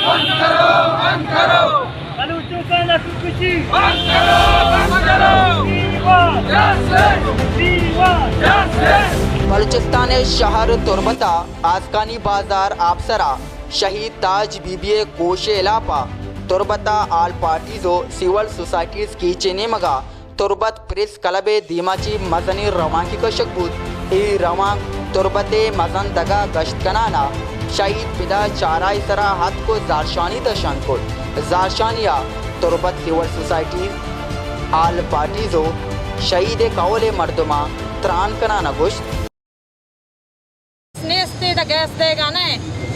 बंद करो, बंद करो। बलूचों का नफरत बंद करो, बंद करो। बलूचिस्तान शहर तुर्बता आसकानी बाजार आपसरा शहीद ताज बीबीए कोशे इलापा तुर्बता आल पार्टीजो सिविल सोसाइटीज की चेने मगा तुर्बत प्रेस क्लबे दीमाची मजनी रवांकी का शकबूत ई रवांग तुर्बते मजन दगा गश्त कनाना शहीद पिदा चाराई सरा हाथ को जारशानी दशान को जारशानिया तुर्बत सिविल सोसाइटीज आल पार्टीजो शहीद कौले मर्दमा त्रान कनाना गोश्त नेस्ते द गैस देगा ने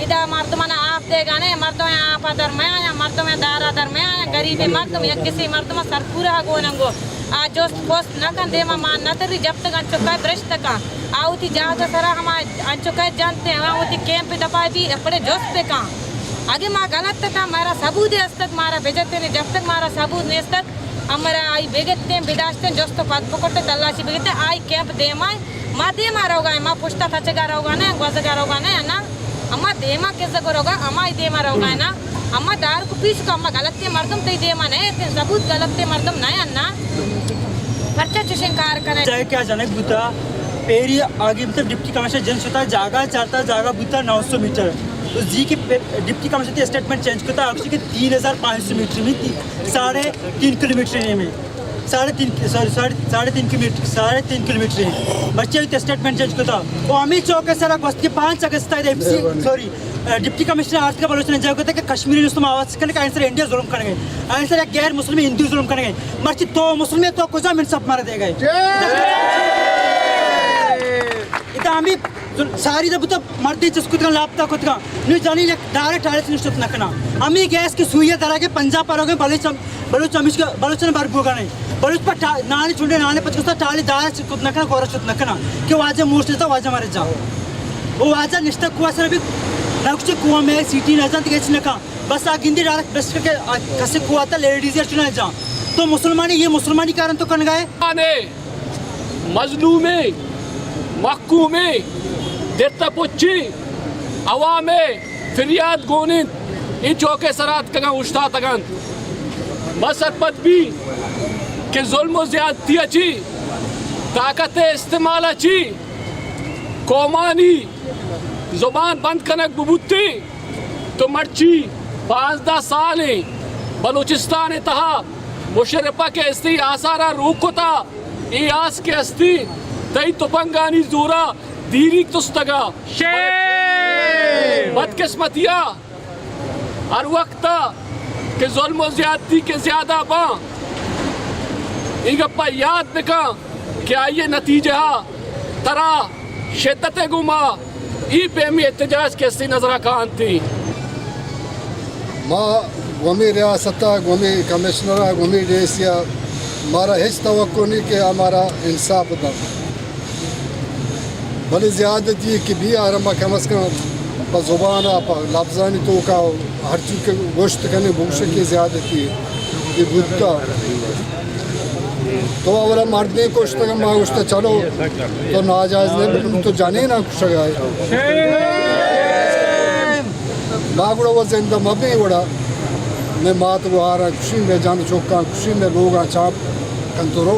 इदा मर्दमना आप देगा ने मर्दों आप दरमियान मर्दों में दारा दरमियान गरीब मर्दम या किसी मर्दम सर पूरा गोनंगो आ जोस्त पोस्ट न कर देमा मान न तरी जब तक अंचुका भ्रष्ट का आउती जा तो सरा हम अंचुका जानते हैं आउती कैंप दबाई भी अपने जोस्त पे का आगे मां गलत था मारा सबूत है तक मारा बेजते ने जब तक मारा सबूत ने तक हमारा आई बेगते बिदास्ते जोस्त पद पकड़ते तलाशी बेगते आई कैंप देमा मां देमा रोगा मां पुष्टा थचगा रोगा ने गजगा रोगा ने ना अम्मा देमा कैसे करोगा अम्मा देमा रोगा ना अम्मा दार को पीस को अम्मा गलत के मर्दम तो देमा नहीं ते सबूत गलत के मर्दम नहीं अन्ना पर्चा चुशंकार करे चाहे क्या जनक बुता पेरी आगे मतलब डिप्टी कमिश्नर जन होता जागा चाहता जागा बुता 900 मीटर तो जी के डिप्टी कमिश्नर स्टेटमेंट चेंज करता है कि 3500 मीटर में 3.5 किलोमीटर में 3.5 किलोमीटर है बच्चे स्टेटमेंट चेंज करता वो अमित चौक सर 5 अगस्त सॉरी डिप्टी कमिश्नर आर्थ का बलोचना जब कहते हैं कि कश्मीरी मुस्लिम आवाज करने का आंसर इंडिया जुल्म करेंगे आंसर गैर मुस्लिम हिंदू जुल्म करेंगे मर्ची तो मुस्लिम तो कुछ मिनट सब मार देगा इतना हम सारी जब तो मर्दी जिसको तो लापता खुद का नहीं जानी डायरेक्ट डायरेक्ट निश्चित न करना हम ही गैस की सुइया दरा के पंजाब पर हो गए बलोचन बार भोगा नहीं बलूच पर नानी छुंडे नाने पर कुछ टाली दार चिकुत न करना कोरस चित न करना कि वाजे मोस्ट था वाजे मारे जाओ वो वाजा निष्ठा कुआ से भी नक्शे कुआ में सिटी न जाती कैसे न का बस आ गिंदी डायरेक्ट बस के कैसे कुआ था लेडीज चुना जा तो मुसलमानी ये मुसलमानी कारण तो कन गए मजलूमे मक्कू में देता पुच्ची अवामे फिरियाद गोनित इन चौके सरात कगा उश्ता तगन मसर पद भी के जुल्म ज्यादती अच्छी ताकत इस्तेमाल अच्छी कौमानी जुबान बंद कनक बुबुत्ती तो मर्ची 5-10 साल बलूचिस्तान तहा मुशर्रफा के अस्ती आसारा रूख होता ई आस के अस्ती तई तुपंगानी जोरा दीरी तुस्तगा बदकिस्मतिया हर वक्त के जुल्म ज्यादती के ज्यादा बा इगप्पा याद बिका क्या ये नतीजा तरा शिद्दत गुमा ई पेमी एहतजाज के सी नजरा खान थी माँ गमी रियासता गमी कमिश्नर गमी डेसिया हमारा हिच तवक्को नहीं कि हमारा इंसाफ दा भले ज़्यादती कि भी आरम्भ कम अज़ कम पर ज़ुबान पर लफ्ज़ानी तो का हर चीज़ के गोश्त करने भूख की ज़्यादती ये बुद्धा तो अवला मर्दने कोश्त का माँ गोश्त चलो तो नाजायज़ नहीं तो जाने ना कुछ गए माँ गुड़ा वो जिंदा मबे गुड़ा मैं मात वो आ रहा खुशी में जान चौका खुशी में लोग चाप कंतुरो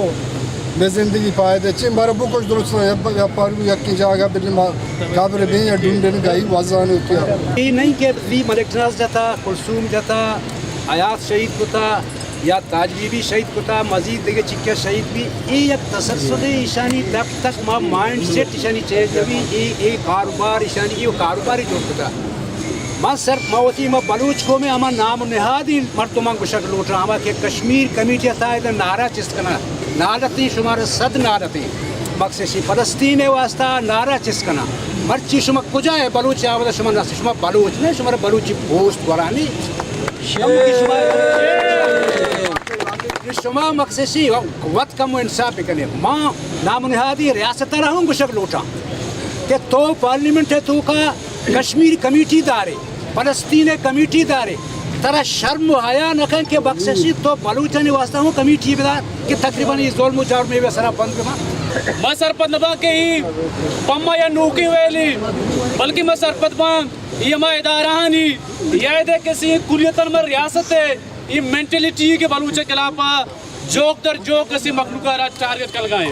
मैं जिंदगी पाए थे चिं बार बुकुश दुरुस्त है या पारू या की जागा बिल्ली माँ काबरे में या ढूंढने गई वाज़ान होती है ये नहीं कि भी मलिक नवाज़ जाता कुलसूम जाता आयात शहीद को था या ताज बीबी शहीद को था मजीद देखे चिक्का शहीद भी ये एक तसल्सुल ईशानी तब तक माँ माइंड सेट ईशानी चाहिए जब ये कारोबार ईशानी ये कारोबार ही जोड़ता था माँ सर मावती माँ बलूच को में हमारा नाम निहादी मर्तुमा गुशक लूट रहा हमारे कश्मीर कमेटी था इधर नारा चिस्कना नारती शुमार सद नारती मकसदी फलस्तीन वास्ता नारा चिस्कना मर्ची शुमा कुजा है बलूच आवदा शुमा ना शुमा बलूच ने शुमार बलूची पोस्ट वरानी शुमा मकसदी वक्त कम इंसाफ करने माँ नाम निहादी रियासत रहूँ गुशक लूटा के तो पार्लियामेंट है तो का कश्मीर कमेटी दारे फलस्तीन कमेटी दारे तरह शर्म हया नखन के बख्शिशी तो बलूचनी वास्ता हूँ कमेटी बेदार कि तकरीबन इस जोल मुचार में वे सरा बंद कमा मैं सरपंच नबा के ही पम्मा या नूकी वेली बल्कि मैं सरपंच मां ये मा इदारानी ये दे किसी कुलियतन में रियासत है ये मेंटलिटी के बलूचे खिलाफा जोक दर जोक किसी मखलूका टारगेट कर गए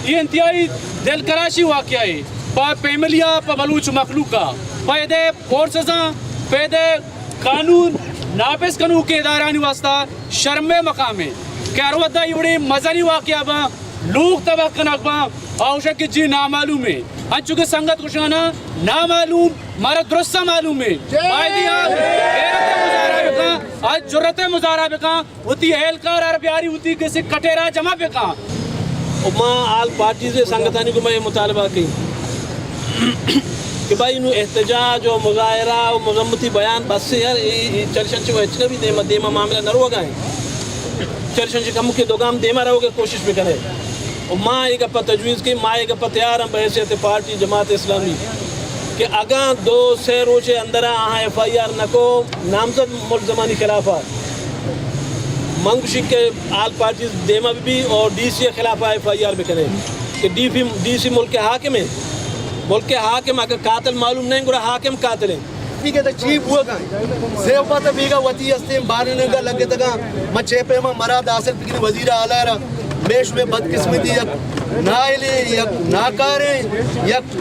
ये इंतहाई दिल कराशी वाक़या है पा पेमलिया पा बलूच मखलूका पैदे फोर्सेस पैदे कानून नाफिज कानून के इदारानी वास्ता शर्म मकाम है कैरवदा इवड़े मजनी वाक़या बा लोग तबाह कनक बा औशक की जी नामालूम है अंचुके संगत कुशाना नामालूम मारा दुरुस्त मालूम है आज जुर्रत मुजारा बेका उती एहलकार और प्यारी उती किसी कटेरा जमा बेका मां आल पार्टी से संगठन को मैं मुतालबा की कि भाई नु एहतजाज और मुजाहरा और मजम्मती बयान बस से यार चर्चन से वचन भी देमा मामला न रोगा है चर्चन से कम के दोगाम देमा रहोगे कोशिश भी करे और माँ एक अपा तजवीज़ की माँ एक अपा तैयार हम बहसियत पार्टी जमात इस्लामी कि अगा 2 से रोज़े अंदर FIR नको नामजद मुल्ज़मानी खिलाफा मंगशी के आल पार्टी देमा भी और DC के खिलाफ FIR भी करे कि DC मुल्क के हाकिम है मुल्क के हाकिम अगर कातिल मालूम नहीं गुरा हाकिम कातिल है बीगे तो चीप हुआ का सेव पाता बीगा वती अस्ते बारने का लगे तका मचे पे में मराद हासिल पिकने वजीर आला रा मेश में बदकिस्मती यक नाइले यक नाकारे यक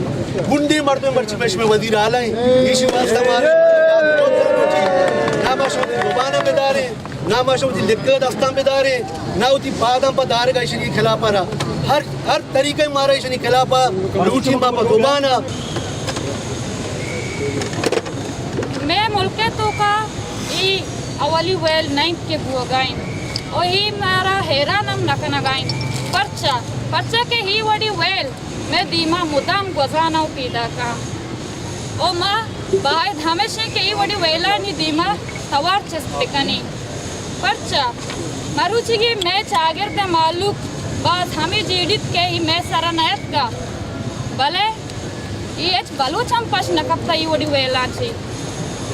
गुंडी मर्दों मर्ची मेश में वजीर आला है इसी वास्ते हमारे ना माशूम जुबान में दारे ना माशूम लिखत अस्ता में दारे ना उती पादम पर दारे का इसी खिलाफ रहा हर तरीके मारा इसी खिलाफ लूटी मापा जुबाना मैं मुल्के तो का ई अवली वेल 9 के बुगाइन और ही मारा हैरानम नकना गाइन परचा के ही वडी वेल मैं दीमा मुदाम गजाना पीदा का ओ मां बाय हमेशा के ही वडी वेला नी दीमा सवार चस्तिकनी परचा मारुची की मैच आगर ते मालूक बात हमें जीडित के ही मैं सरनायत का भले ये बलूच हम पश नकपता ही वडी वेला छी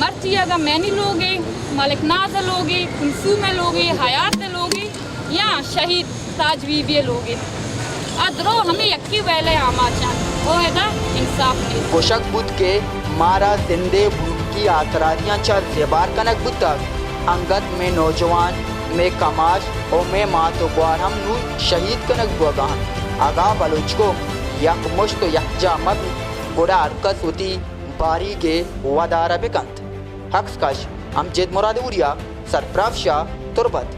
मर्ची अगर मैनी लोगे मलिक नाज़ लोगे कुलसूम लोगे हयात लोगे या शहीद ताज बीबी लोगे अदरो हमें यक्की वेले आमाचा वो है ना इंसाफ नहीं पोशक बुद्ध के मारा जिंदे बुद्ध की आतरादियाँ चर जेबार कनक बुद्ध तक अंगत में नौजवान में कमाश और में मातो ग्वार हम नू शहीद कनक बुआगान आगा बलूच को यक मुश्त यकजा मत बुरा अरकस होती बारी के वदारा बेकंत हक्स कश अमजद मुराद उरिया सरप्राफ शाह तुरबत